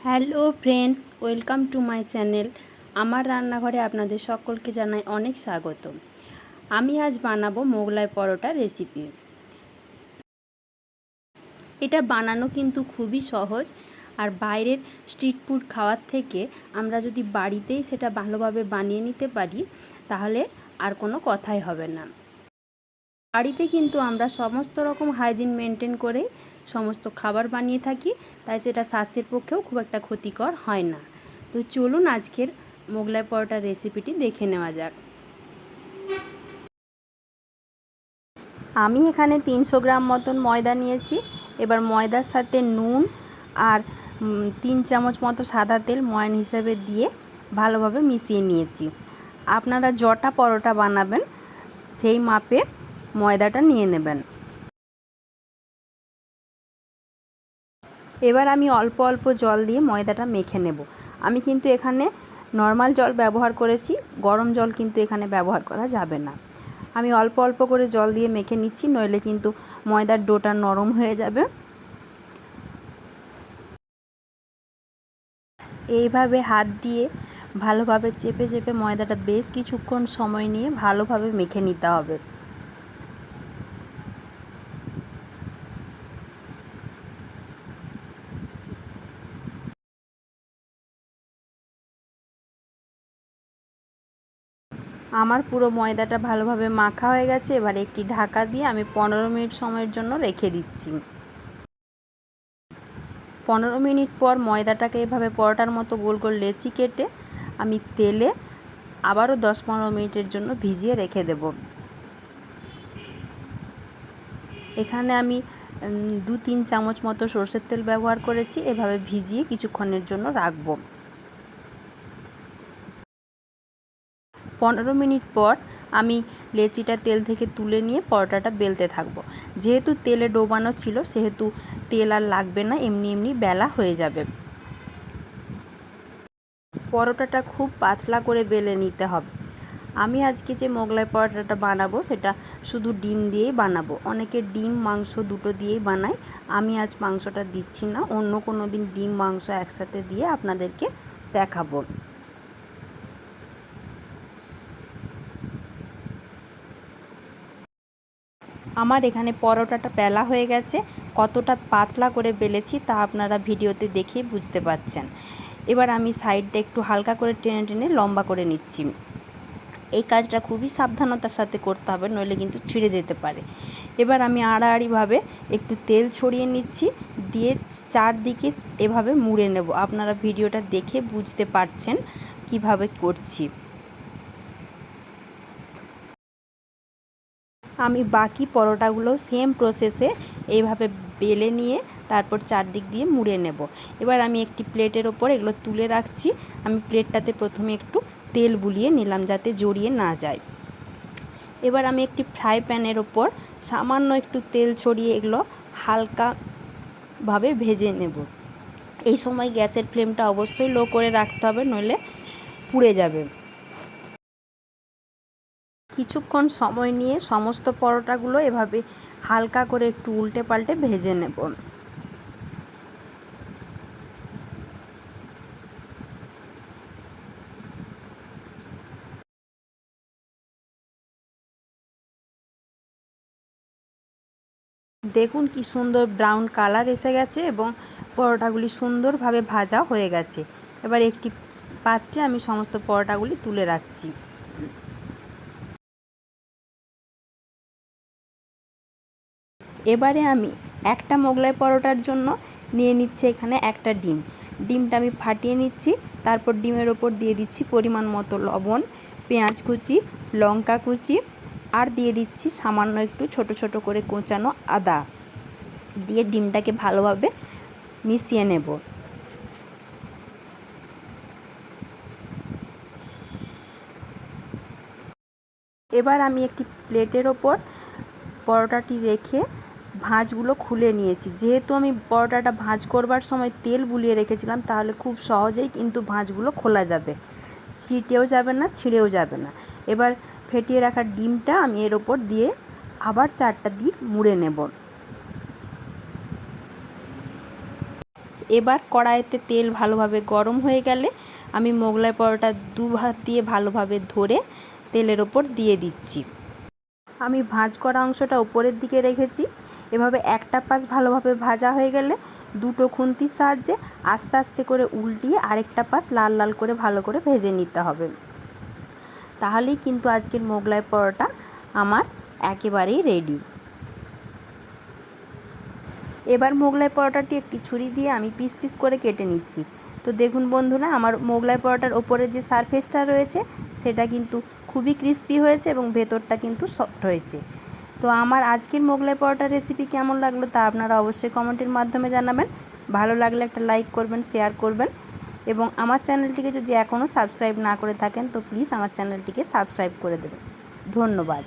Hello friends, welcome to my channel. আমার রান্নাঘরে আপনাদের সকলকে জানাই অনেক স্বাগত। আমি আজ বানাবো মোগলাই পরোটা রেসিপি। এটা বানানো কিন্তু খুবই সহজ, আর বাইরের স্ট্রিট ফুড খাওয়ার থেকে আমরা যদি বাড়িতেই সেটা ভালোভাবে বানিয়ে নিতে পারি তাহলে আর কোনো কথাই হবে না। বাড়িতে কিন্তু আমরা সমস্ত রকম হাইজিন মেনটেন করে সমস্ত খাবার বানিয়ে থাকি, তাই সেটা স্বাস্থ্যের পক্ষেও খুব একটা ক্ষতিকর হয় না। তো চলুন আজকের মোগলাই পরোটার রেসিপিটি দেখে নেওয়া যাক। আমি এখানে 300 গ্রাম মতন ময়দা নিয়েছি। এবার ময়দার সাথে নুন আর 3 চামচ মতো সাদা তেল ময়ান হিসেবে দিয়ে ভালোভাবে মিশিয়ে নিয়েছি। আপনারা যটা পরোটা বানাবেন সেই মাপে ময়দাটা নিয়ে নেবেন। এবার আমি অল্প অল্প জল দিয়ে ময়দাটা মেখে নেব। আমি কিন্তু এখানে নর্মাল জল ব্যবহার করেছি, গরম জল কিন্তু এখানে ব্যবহার করা যাবে না। আমি অল্প অল্প করে জল দিয়ে মেখে নিচ্ছি, নইলে কিন্তু ময়দার ডোটা নরম হয়ে যাবে। এইভাবে হাত দিয়ে ভালোভাবে চেপে চেপে ময়দাটা বেশ কিছুক্ষণ সময় নিয়ে ভালোভাবে মেখে নিতে হবে। আমার পুরো ময়দাটা ভালোভাবে মাখা হয়ে গেছে। এবার একটি ঢাকা দিয়ে আমি 15 মিনিট সময়ের জন্য রেখে দিচ্ছি। 15 মিনিট পর ময়দাটাকে এভাবে পরোটার মতো গোল গোল লেচি কেটে আমি তেলে আবারও 10-15 মিনিটের জন্য ভিজিয়ে রেখে দেব। এখানে আমি 2-3 চামচ মতো সরষের তেল ব্যবহার করেছি। এভাবে ভিজিয়ে কিছুক্ষণের জন্য রাখবো। 15 মিনিট পর আমি লেচিটা তেল থেকে তুলে নিয়ে পরোটাটা বেলতে থাকবো। যেহেতু তেলে ডোবানো ছিল সেহেতু তেল আর লাগবে না, এমনি এমনি বেলা হয়ে যাবে। পরোটাটা খুব পাতলা করে বেলে নিতে হবে। আমি আজকে যে মোগলাই পরোটাটা বানাবো সেটা শুধু ডিম দিয়েই বানাবো। অনেকে ডিম মাংস দুটো দিয়েই বানায়, আমি আজ মাংসটা দিচ্ছি না, অন্য কোনো দিন ডিম মাংস একসাথে দিয়ে আপনাদেরকে দেখাবো। আমার এখানে পরোটাটা বেলা হয়ে গেছে। কতটা পাতলা করে বেলেছি তা আপনারা ভিডিওতে দেখেই বুঝতে পারছেন। এবার আমি সাইডটা একটু হালকা করে টেনে টেনে লম্বা করে নিচ্ছি। এই কাজটা খুবই সাবধানতার সাথে করতে হবে, নইলে কিন্তু ছিঁড়ে যেতে পারে। এবার আমি আড়াআড়িভাবে একটু তেল ছড়িয়ে নিচ্ছি, দিয়ে চারদিকে এভাবে মুড়ে নেব। আপনারা ভিডিওটা দেখে বুঝতে পারছেন কিভাবে করছি। আমি বাকি পরোটাগুলো সেম প্রসেসে এইভাবে বেলে নিয়ে তারপর চারদিক দিয়ে মুড়ে নেব। এবার আমি একটি প্লেটের ওপর এগুলো তুলে রাখছি। আমি প্লেটটাতে প্রথমে একটু তেল বুলিয়ে নিলাম যাতে জড়িয়ে না যায়। এবার আমি একটি ফ্রাই প্যানের ওপর সামান্য একটু তেল ছড়িয়ে এগুলো হালকাভাবে ভেজে নেব। এই সময় গ্যাসের ফ্লেমটা অবশ্যই লো করে রাখতে হবে, নইলে পুড়ে যাবে। কিছুক্ষণ সময় নিয়ে সমস্ত পরোটাগুলো এভাবে হালকা করে একটু উল্টে পাল্টে ভেজে নেব। দেখুন কি সুন্দর ব্রাউন কালার এসে গেছে এবং পরোটাগুলি সুন্দরভাবে ভাজা হয়ে গেছে। এবার একটি পাত্রে আমি সমস্ত পরোটাগুলি তুলে রাখছি। এবারে আমি একটা মোগলাই পরোটার জন্য নিয়ে নিচ্ছি এখানে একটা ডিম। ডিমটা আমি ফাটিয়ে নিচ্ছি, তারপর ডিমের ওপর দিয়ে দিচ্ছি পরিমাণ মতো লবণ, পেঁয়াজ কুচি, লঙ্কা কুচি, আর দিয়ে দিচ্ছি সামান্য একটু ছোট ছোট করে কোঁচানো আদা, দিয়ে ডিমটাকে ভালোভাবে মিশিয়ে নেব। এবার আমি একটি প্লেটের ওপর পরোটাটি রেখে ভাঁজগুলো খুলে নিয়েছি। যেহেতু আমি পরোটাটা ভাঁজ করবার সময় তেল বুলিয়ে রেখেছিলাম, তাহলে খুব সহজেই কিন্তু ভাঁজগুলো খোলা যাবে, ছিটেও যাবে না, ছিঁড়েও যাবে না। এবার ফেটিয়ে রাখা ডিমটা আমি এর ওপর দিয়ে আবার চারটা দিক মুড়ে নেব। এবার কড়াইতে তেল ভালোভাবে গরম হয়ে গেলে আমি মোগলাই পরোটা দু হাত দিয়ে ভালোভাবে ধরে তেলের ওপর দিয়ে দিচ্ছি। আমি ভাঁজ করা অংশটা উপরের দিকে রেখেছি। এভাবে একটা পাশ ভালোভাবে ভাজা হয়ে গেলে দুটো খুন্তির সাহায্যে আস্তে আস্তে করে উল্টিয়ে আরেকটা পাশ লাল লাল করে ভালো করে ভেজে নিতে হবে। তাহলেই কিন্তু আজকের মোগলাই পরোটা আমার একেবারেই রেডি। এবার মোগলাই পরোটাটি একটি ছুরি দিয়ে আমি পিস পিস করে কেটে নিচ্ছি। তো দেখুন বন্ধুরা, আমার মোগলাই পরোটার ওপরের যে সারফেসটা রয়েছে সেটা কিন্তু খুবই ক্রিস্পি হয়েছে এবং ভেতরটা কিন্তু সফট হয়েছে। তো আমার আজকের মোগলাই পরোটার রেসিপি কেমন লাগলো তা আপনারা অবশ্যই কমেন্টের মাধ্যমে জানাবেন। ভালো লাগলে একটা লাইক করবেন, শেয়ার করবেন এবং আমার চ্যানেলটিকে যদি এখনও সাবস্ক্রাইব না করে থাকেন তো প্লিজ আমার চ্যানেলটিকে সাবস্ক্রাইব করে দেবেন। ধন্যবাদ।